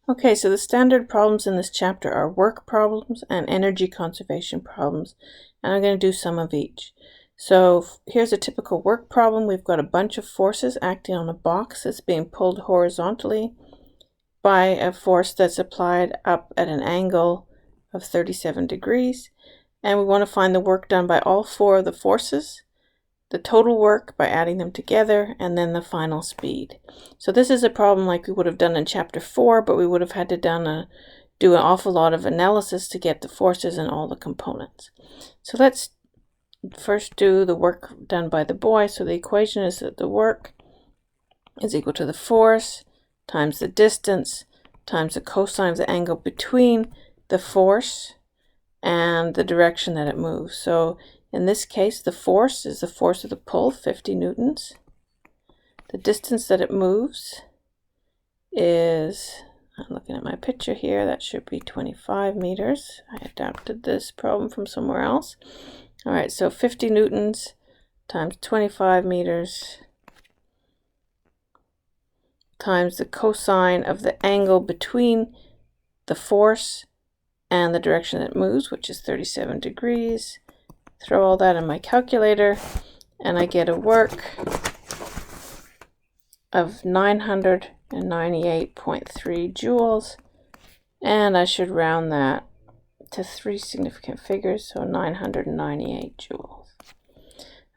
Okay, so the standard problems in this chapter are work problems and energy conservation problems, and I'm going to do some of each. So here's a typical work problem. We've got a bunch of forces acting on a box that's being pulled horizontally by a force that's applied up at an angle of 37 degrees, and we want to find the work done by all four of the forces, the total work by adding them together, and then the final speed. So this is a problem like we would have done in chapter 4, but we would have had to do an awful lot of analysis to get the forces and all the components. So let's first do the work done by the boy. So the equation is that the work is equal to the force times the distance times the cosine of the angle between the force and the direction that it moves. So in this case, the force is the force of the pull, 50 newtons. The distance that it moves is, I'm looking at my picture here, that should be 25 meters. I adapted this problem from somewhere else. All right, so 50 newtons times 25 meters times the cosine of the angle between the force and the direction that it moves, which is 37 degrees. Throw all that in my calculator, and I get a work of 998.3 joules, and I should round that to 3 significant figures, so 998 joules.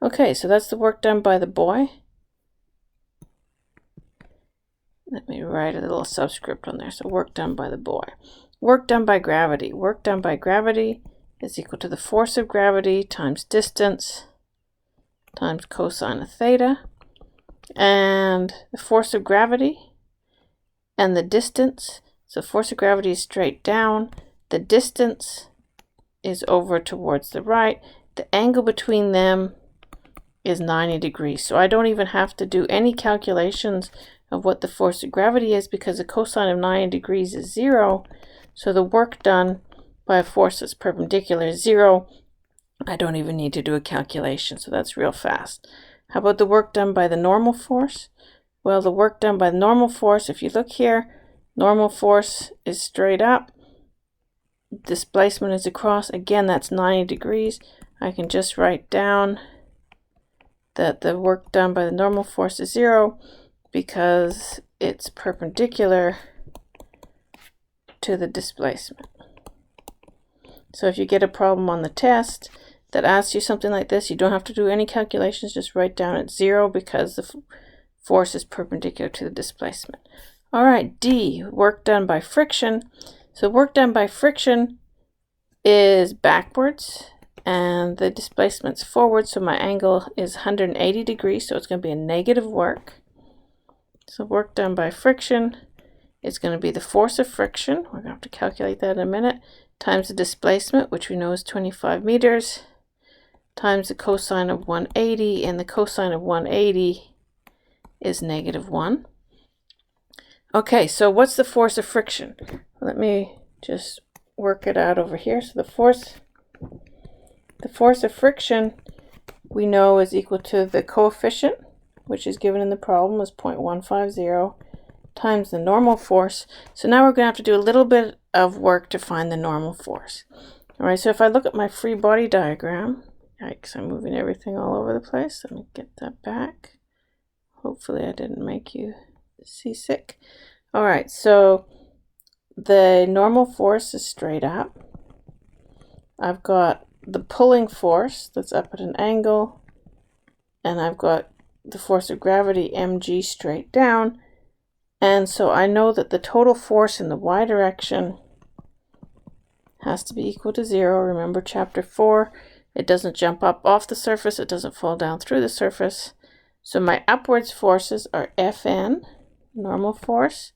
Okay, so that's the work done by the boy. Let me write a little subscript on there. So work done by the boy. Work done by gravity. Work done by gravity is equal to the force of gravity times distance times cosine of theta. And the force of gravity and the distance. So force of gravity is straight down. The distance is over towards the right. The angle between them is 90 degrees. So I don't even have to do any calculations of what the force of gravity is, because the cosine of 90 degrees is 0. So the work done by a force that's perpendicular is 0. I don't even need to do a calculation, so that's real fast. How about the work done by the normal force? Well, the work done by the normal force, if you look here, normal force is straight up, displacement is across. Again, that's 90 degrees. I can just write down that the work done by the normal force is 0 because it's perpendicular to the displacement. So if you get a problem on the test that asks you something like this, you don't have to do any calculations, just write down it's 0 because the force is perpendicular to the displacement. All right, D, work done by friction. So work done by friction is backwards and the displacement's forward, so my angle is 180 degrees, so it's going to be a negative work. So work done by friction is going to be the force of friction, we're going to have to calculate that in a minute, times the displacement, which we know is 25 meters, times the cosine of 180, and the cosine of 180 is -1. Okay, so what's the force of friction? Let me just work it out over here. So the force of friction we know is equal to the coefficient, which is given in the problem as 0.150, times the normal force. So now we're going to have to do a little bit of work to find the normal force. All right, so if I look at my free body diagram, yikes, I'm moving everything all over the place. Let me get that back. Hopefully I didn't make you seasick. All right, so the normal force is straight up. I've got the pulling force that's up at an angle, and I've got the force of gravity, mg, straight down. And so I know that the total force in the y direction has to be equal to 0. Remember chapter 4, it doesn't jump up off the surface, it doesn't fall down through the surface. So my upwards forces are Fn, normal force.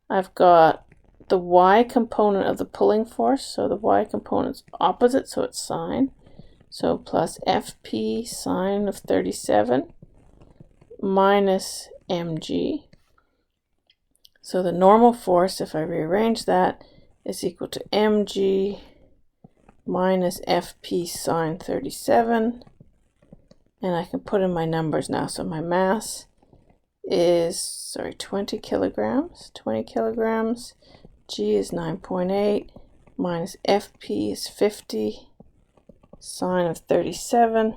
I've got the y component of the pulling force, so the y component's opposite, so it's sine. So plus Fp sine of 37 minus mg. So the normal force, if I rearrange that, is equal to mg minus Fp sine 37. And I can put in my numbers now. So my mass is, 20 kilograms. 20 kilograms G is 9.8 minus FP is 50, sine of 37,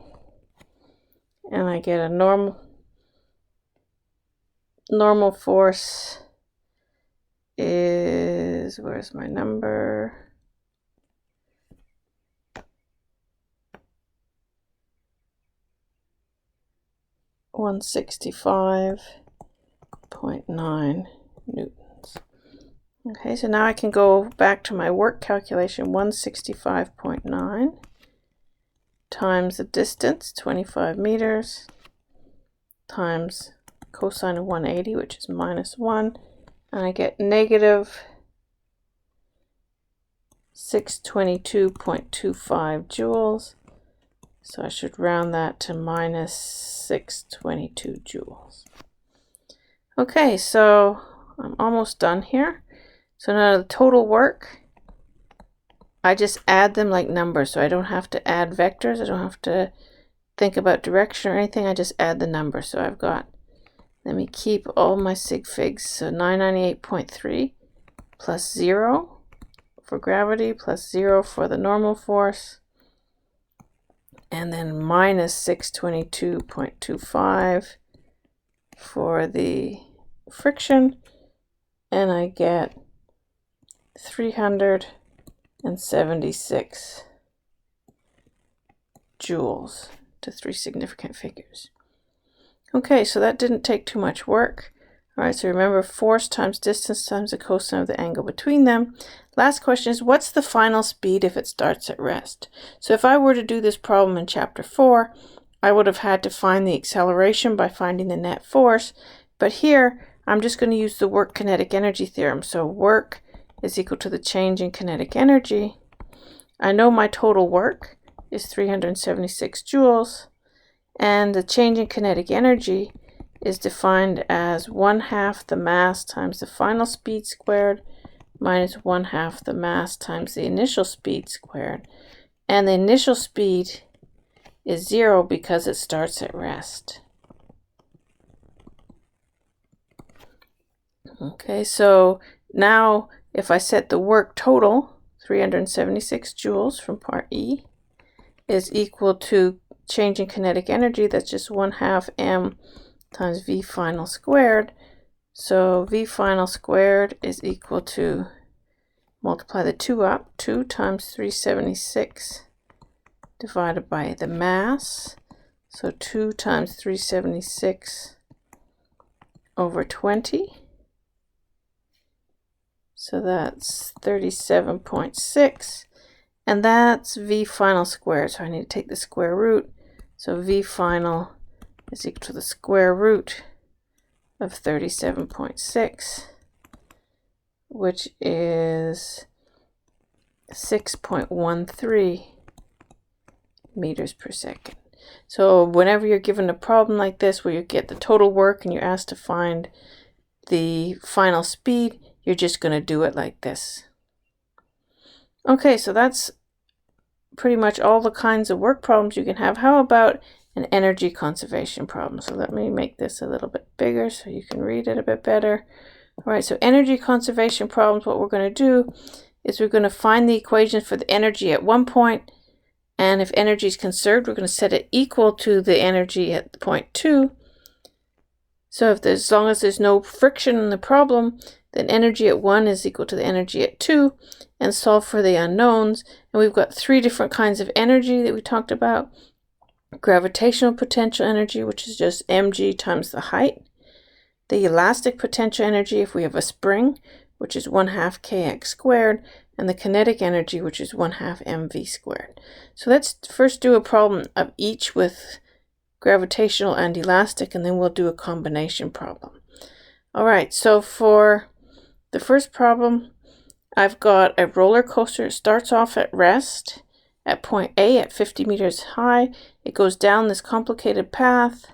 and I get a normal force is, where's my number? (165.9 newtons). Okay, so now I can go back to my work calculation. 165.9 times the distance, 25 meters, times cosine of 180, which is -1, and I get negative 622.25 joules. So I should round that to minus 622 joules. Okay, so I'm almost done here. So now the total work, I just add them like numbers. So I don't have to add vectors. I don't have to think about direction or anything. I just add the numbers. So I've got, let me keep all my sig figs. So 998.3 plus 0 for gravity, plus 0 for the normal force, and then minus 622.25 for the friction, and I get 376 joules to 3 significant figures. Okay, so that didn't take too much work. All right, so remember, force times distance times the cosine of the angle between them. Last question is, what's the final speed if it starts at rest? So if I were to do this problem in chapter 4, I would have had to find the acceleration by finding the net force. But here, I'm just going to use the work kinetic energy theorem. So work is equal to the change in kinetic energy. I know my total work is 376 joules, and the change in kinetic energy is defined as 1/2 the mass times the final speed squared minus 1/2 the mass times the initial speed squared. And the initial speed is 0 because it starts at rest. Okay, so now if I set the work total, 376 joules from part E, is equal to change in kinetic energy, that's just 1/2 m times V final squared. So V final squared is equal to, multiply the 2 up, 2 times 376 divided by the mass. So 2 times 376 over 20. So that's 37.6. And that's V final squared. So I need to take the square root. So V final is equal to the square root of 37.6, which is 6.13 meters per second. So whenever you're given a problem like this where you get the total work and you're asked to find the final speed, you're just going to do it like this. Okay, so that's pretty much all the kinds of work problems you can have. How about an energy conservation problem? So let me make this a little bit bigger so you can read it a bit better. All right, so energy conservation problems, what we're going to do is we're going to find the equation for the energy at one point, and if energy is conserved, we're going to set it equal to the energy at point 2. So if as long as there's no friction in the problem, then energy at 1 is equal to the energy at 2, and solve for the unknowns. And we've got 3 different kinds of energy that we talked about. Gravitational potential energy, which is just mg times the height. The elastic potential energy, if we have a spring, which is 1/2 kx squared, and the kinetic energy, which is 1/2 mv squared. So let's first do a problem of each with gravitational and elastic, and then we'll do a combination problem. All right, so for the first problem, I've got a roller coaster. It starts off at rest at point A at 50 meters high. It goes down this complicated path,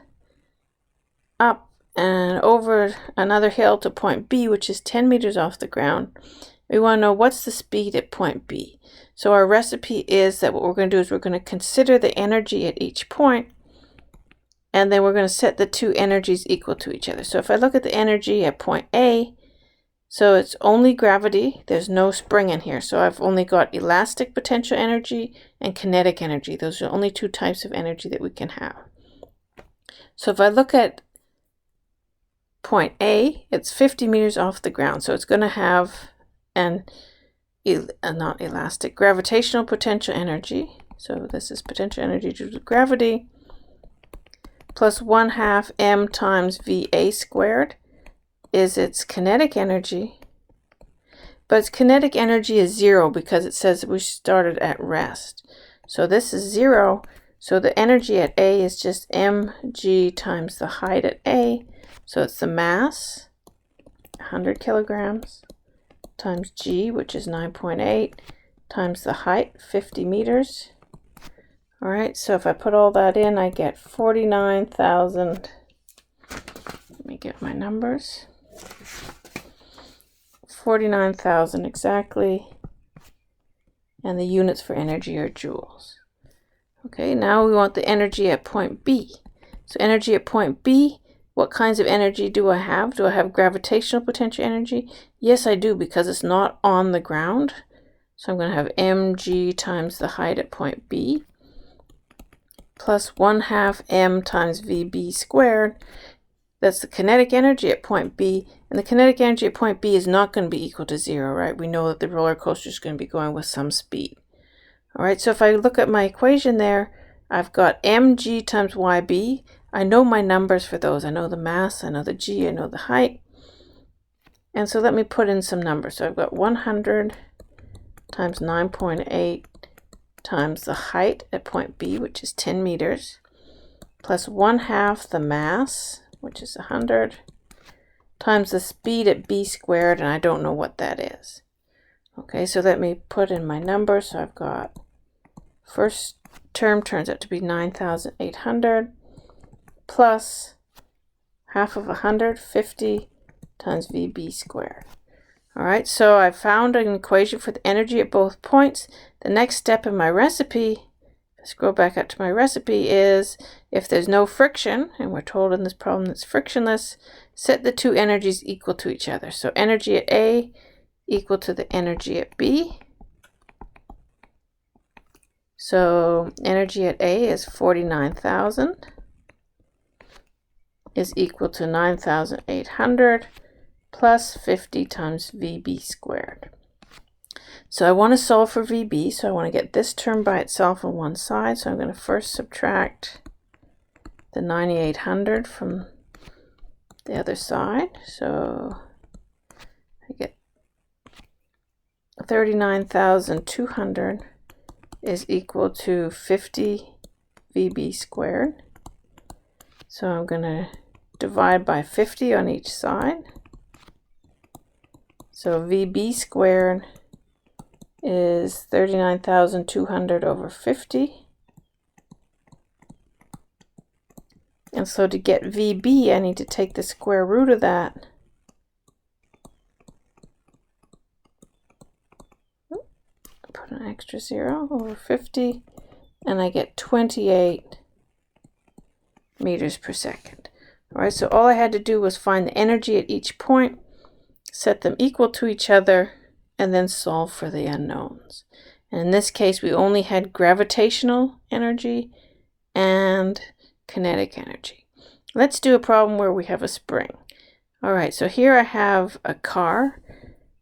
up and over another hill to point B, which is 10 meters off the ground. We want to know what's the speed at point B. So our recipe is that what we're going to do is we're going to consider the energy at each point, and then we're going to set the two energies equal to each other. So if I look at the energy at point A, So it's only gravity. There's no spring in here. So I've only got elastic potential energy and kinetic energy. Those are the only two types of energy that we can have. So if I look at point A, it's 50 meters off the ground. So it's going to have not elastic, gravitational potential energy. So this is potential energy due to gravity plus 1/2 m times VA squared is its kinetic energy. But its kinetic energy is 0 because it says we started at rest. So this is 0. So the energy at A is just mg times the height at A. So it's the mass, 100 kilograms, times g, which is 9.8, times the height, 50 meters. All right, so if I put all that in, I get 49,000. Let me get my numbers. 49,000 exactly. And the units for energy are joules. Okay, now we want the energy at point B. So energy at point B, what kinds of energy do I have? Do I have gravitational potential energy? Yes, I do, because it's not on the ground. So I'm going to have mg times the height at point B plus 1/2 m times VB squared. That's the kinetic energy at point B. And the kinetic energy at point B is not going to be equal to 0, right? We know that the roller coaster is going to be going with some speed. All right, so if I look at my equation there, I've got mg times yb. I know my numbers for those. I know the mass, I know the g, I know the height. And so let me put in some numbers. So I've got 100 times 9.8 times the height at point B, which is 10 meters, plus 1/2 the mass, which is 100, times the speed at B squared, and I don't know what that is. Okay, so let me put in my numbers. So I've got first term turns out to be 9,800 plus 1/2 of 100, 50 times VB squared. All right, so I found an equation for the energy at both points. The next step in my recipe, scroll back up to my recipe, is if there's no friction, and we're told in this problem that's frictionless, set the two energies equal to each other. So energy at A equal to the energy at B. So energy at A is 49,000 is equal to 9,800 plus 50 times VB squared. So I want to solve for VB, so I want to get this term by itself on one side. So I'm going to first subtract the 9,800 from the other side. So I get 39,200 is equal to 50 VB squared. So I'm going to divide by 50 on each side. So VB squared is 39,200 over 50. And so to get VB, I need to take the square root of that. Put an extra 0 over 50, and I get 28 meters per second. All right, so all I had to do was find the energy at each point, set them equal to each other, and then solve for the unknowns. And in this case, we only had gravitational energy and kinetic energy. Let's do a problem where we have a spring. All right, so here I have a car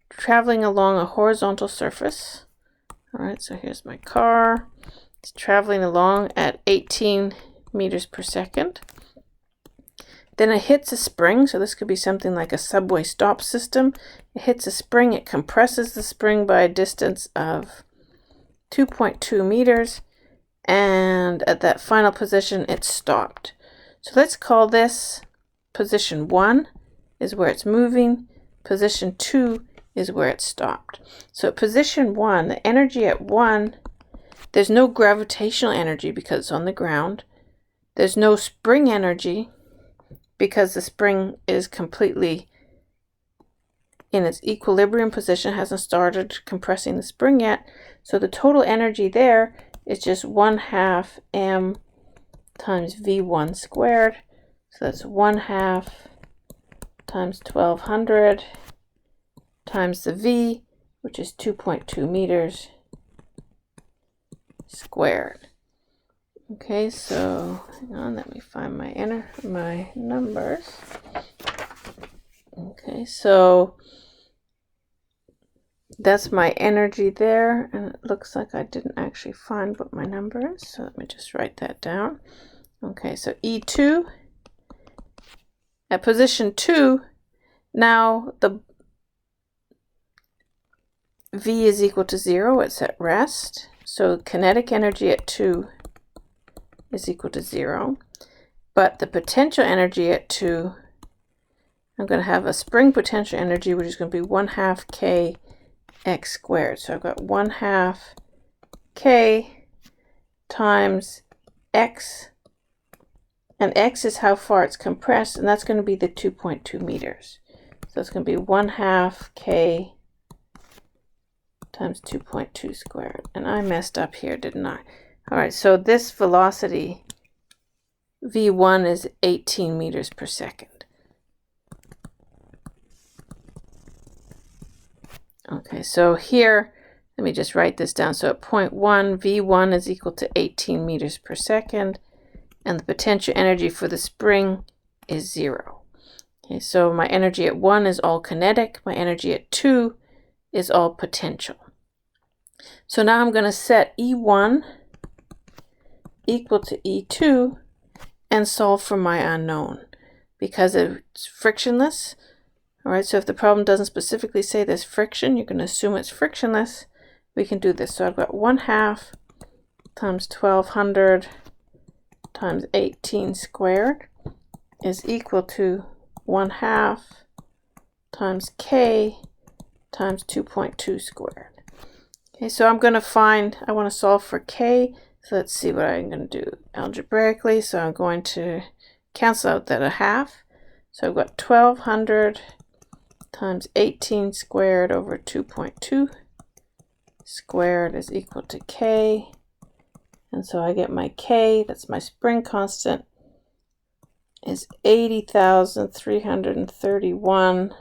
traveling along a horizontal surface. All right, so here's my car. It's traveling along at 18 meters per second. Then it hits a spring, so this could be something like a subway stop system. It hits a spring, it compresses the spring by a distance of 2.2 meters, and at that final position, it stopped. So let's call this position 1 is where it's moving, position 2 is where it stopped. So at position 1, the energy at 1, there's no gravitational energy because it's on the ground. There's no spring energy because the spring is completely in its equilibrium position, hasn't started compressing the spring yet. So the total energy there is just 1/2 m times V1 squared. So that's 1/2 times 1200 times the V, which is 2.2 meters squared. Okay, so hang on, let me find my numbers. Okay, so that's my energy there, and it looks like I didn't actually find what my number is, so let me just write that down. Okay, so E2 at position 2, now the V is equal to 0, it's at rest, so kinetic energy at 2 is equal to 0, but the potential energy at 2, I'm going to have a spring potential energy, which is going to be 1/2 k x squared. So I've got 1/2 k times x, and x is how far it's compressed, and that's going to be the 2.2 meters. So it's going to be 1/2 k times 2.2 squared. And I messed up here, didn't I? All right, so this velocity, V1, is 18 meters per second. Okay, so here, let me just write this down. So at point 1, V1 is equal to 18 meters per second, and the potential energy for the spring is 0. Okay, so my energy at 1 is all kinetic, my energy at 2 is all potential. So now I'm going to set E1 equal to E2 and solve for my unknown because it's frictionless. All right, so if the problem doesn't specifically say there's friction, you can assume it's frictionless. We can do this. So I've got 1/2 times 1200 times 18 squared is equal to 1/2 times k times 2.2 squared. Okay, so I'm going to find, I want to solve for k. So let's see what I'm going to do algebraically. So I'm going to cancel out that 1/2. So I've got 1200 times 18 squared over 2.2 squared is equal to k. And so I get my k, that's my spring constant, is 80,331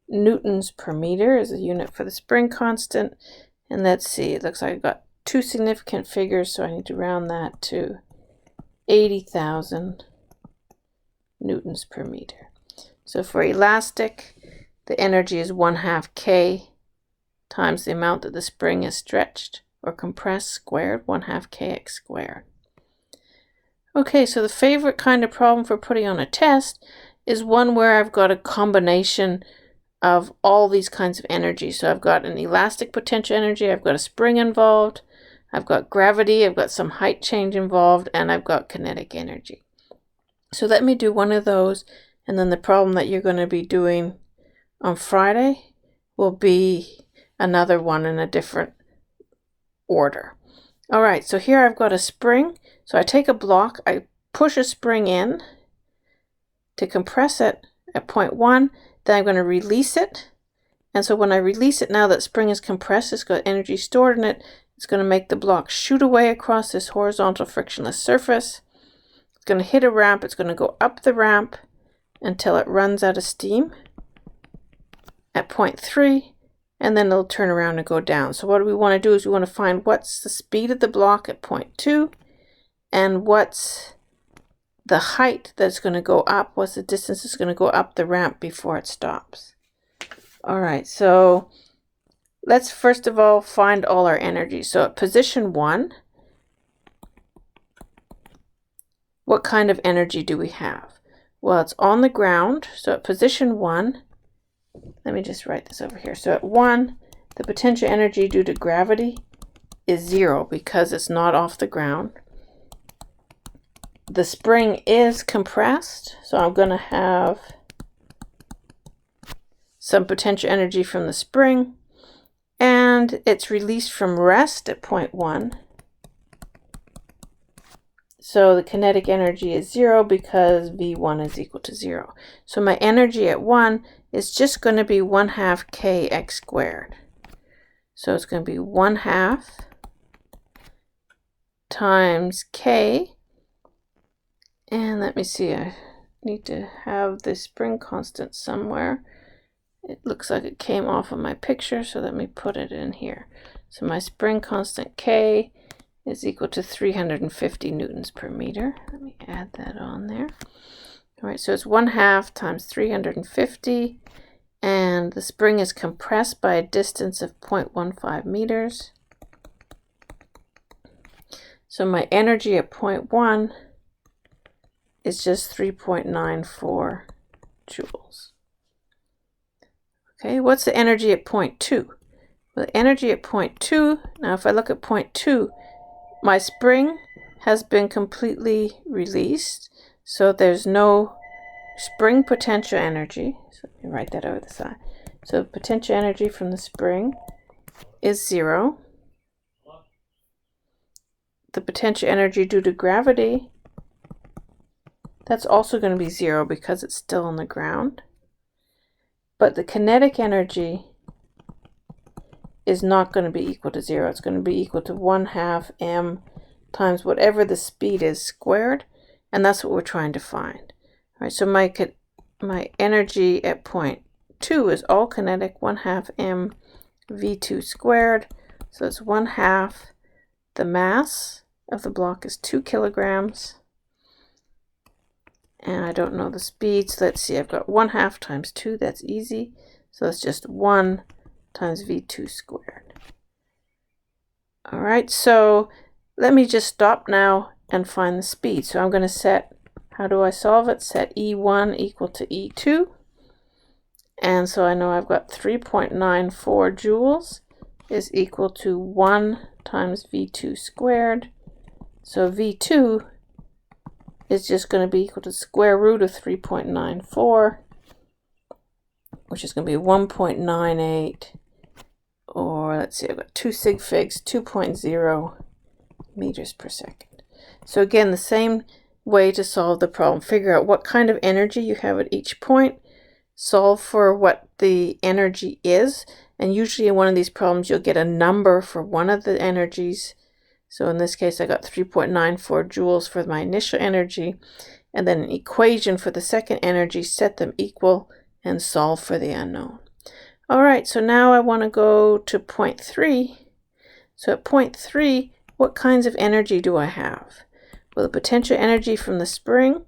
newtons per meter is a unit for the spring constant. And let's see, it looks like I've got two significant figures, so I need to round that to 80,000 newtons per meter. So for elastic, the energy is 1/2 k times the amount that the spring is stretched or compressed squared, 1/2 kx squared. Okay, so the favorite kind of problem for putting on a test is one where I've got a combination of all these kinds of energy. So I've got an elastic potential energy, I've got a spring involved, I've got gravity, I've got some height change involved, and I've got kinetic energy. So let me do one of those, and then the problem that you're going to be doing on Friday will be another one in a different order. All right, so here I've got a spring. So I take a block, I push a spring in to compress it at point 1, then I'm going to release it. And so when I release it, now that spring is compressed, it's got energy stored in it. It's going to make the block shoot away across this horizontal frictionless surface. It's going to hit a ramp. It's going to go up the ramp until it runs out of steam at point 3, and then it'll turn around and go down. So what we want to do is we want to find what's the speed of the block at point 2 and what's the height that's going to go up, what's the distance it's going to go up the ramp before it stops. All right, so let's first of all find all our energy. So at position 1, what kind of energy do we have? Well, it's on the ground. So at position 1, let me just write this over here. So at 1, the potential energy due to gravity is 0 because it's not off the ground. The spring is compressed, so I'm going to have some potential energy from the spring, and it's released from rest at point 1. So the kinetic energy is 0 because V1 is equal to 0. So my energy at 1 is just going to be 1/2 kx squared. So it's going to be 1/2 times k. And let me see, I need to have the spring constant somewhere. It looks like it came off of my picture, so let me put it in here. So my spring constant K is equal to 350 newtons per meter. Let me add that on there. All right, so it's 1/2 times 350, and the spring is compressed by a distance of 0.15 meters. So my energy at point 1 is just 3.94 joules. Okay, what's the energy at point 2? Well, the energy at point 2, now if I look at point 2, my spring has been completely released, so there's no spring potential energy. So let me write that over the side. So potential energy from the spring is 0. The potential energy due to gravity, that's also going to be 0 because it's still on the ground. But the kinetic energy is not going to be equal to 0. It's going to be equal to 1/2 m times whatever the speed is squared, and that's what we're trying to find. All right, so my energy at point 2 is all kinetic, 1/2 m v2 squared. So it's 1/2. The mass of the block is 2 kilograms. And I don't know the speeds. Let's see, I've got 1/2 times 2. That's easy. So it's just 1 times v2 squared. All right, so let me just stop now and find the speed. So I'm going to set, how do I solve it? Set E1 equal to E2. And so I know I've got 3.94 joules is equal to 1 times v2 squared. So v2 is just going to be equal to the square root of 3.94, which is going to be 1.98, or let's see, I've got 2 sig figs, 2.0 meters per second. So again, the same way to solve the problem. Figure out what kind of energy you have at each point, solve for what the energy is, and usually in one of these problems you'll get a number for one of the energies. So in this case I got 3.94 joules for my initial energy, and then an equation for the second energy, set them equal, and solve for the unknown. All right, so now I want to go to point 3. So at point 3, what kinds of energy do I have? Well, the potential energy from the spring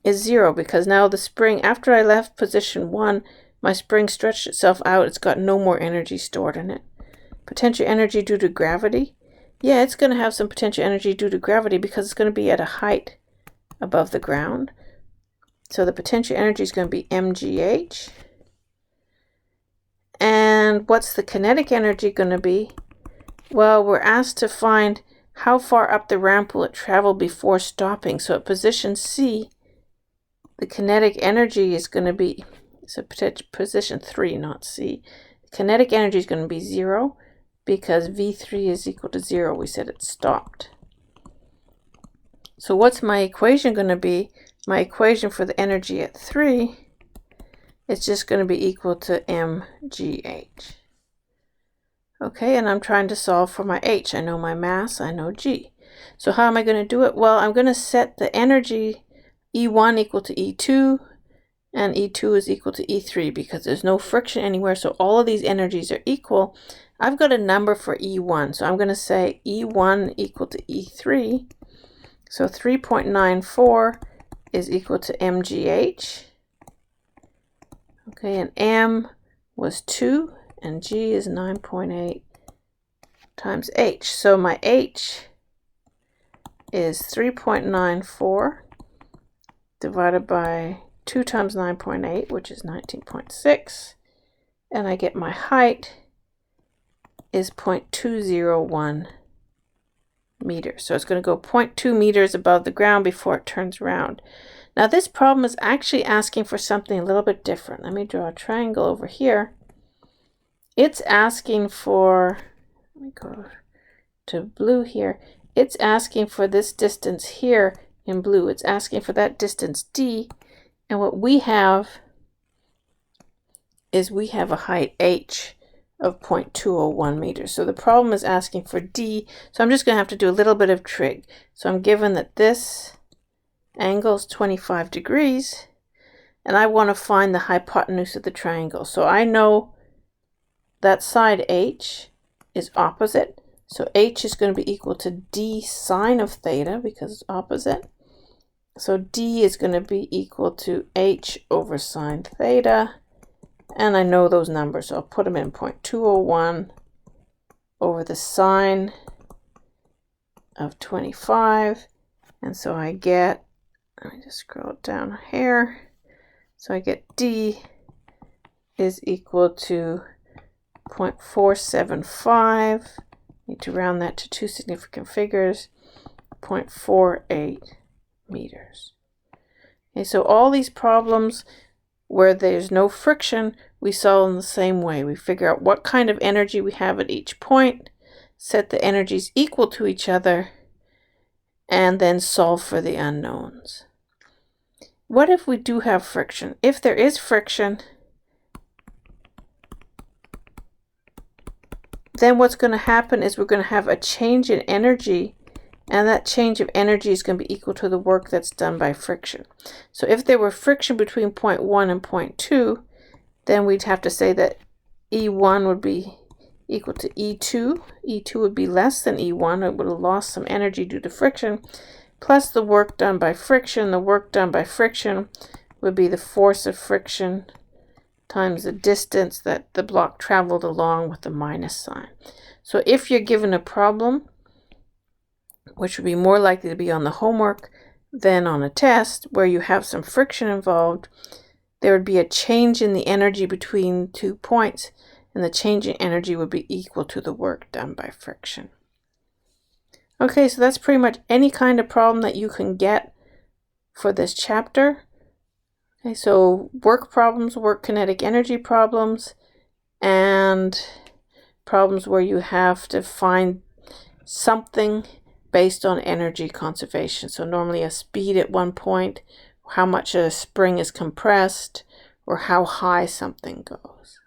is 0, because now the spring, after I left position 1, my spring stretched itself out. It's got no more energy stored in it. Potential energy due to gravity. Yeah, it's going to have some potential energy due to gravity because it's going to be at a height above the ground. So the potential energy is going to be mgh. And what's the kinetic energy going to be? Well, we're asked to find how far up the ramp will it travel before stopping. So at position C, the kinetic energy is going to be, so position 3, not C. Kinetic energy is going to be 0 because V3 is equal to 0. We said it stopped. So what's my equation going to be? My equation for the energy at 3 is just going to be equal to mgh. Okay, and I'm trying to solve for my h. I know my mass, I know g. So how am I going to do it? Well, I'm going to set the energy E1 equal to E2, and E2 is equal to E3 because there's no friction anywhere, so all of these energies are equal. I've got a number for E1, so I'm going to say E1 equal to E3. So 3.94 is equal to mgh. Okay, and m was 2, and g is 9.8 times h. So my h is 3.94 divided by 2 times 9.8, which is 19.6. And I get my height is 0.201 meters. So it's going to go 0.2 meters above the ground before it turns around. Now this problem is actually asking for something a little bit different. Let me draw a triangle over here. It's asking for, let me go to blue here. It's asking for this distance here in blue. It's asking for that distance d. And what we have is we have a height h of 0.201 meters. So the problem is asking for d. So I'm just going to have to do a little bit of trig. So I'm given that this angle is 25 degrees. and I want to find the hypotenuse of the triangle. So I know that side H is opposite. So H is going to be equal to D sine of theta because it's opposite. So D is going to be equal to H over sine theta. And I know those numbers, so I'll put them in 0.201 over the sine of 25. And so I get, let me just scroll down here. So I get D is equal to 0.475. Need to round that to two significant figures, 0.48 meters. Okay, so all these problems where there's no friction, we solve in the same way. We figure out what kind of energy we have at each point, set the energies equal to each other, and then solve for the unknowns. What if we do have friction? If there is friction, then what's going to happen is we're going to have a change in energy, and that change of energy is going to be equal to the work that's done by friction. So if there were friction between 0.1 and 0.2, then we'd have to say that E1 would be equal to E2. E2 would be less than E1. It would have lost some energy due to friction, plus the work done by friction. The work done by friction would be the force of friction times the distance that the block traveled along with the minus sign. So if you're given a problem, which would be more likely to be on the homework than on a test, where you have some friction involved, there would be a change in the energy between 2 points, and the change in energy would be equal to the work done by friction. Okay, so that's pretty much any kind of problem that you can get for this chapter. Okay, so work problems, work kinetic energy problems, and problems where you have to find something based on energy conservation. So normally a speed at one point, how much a spring is compressed, or how high something goes.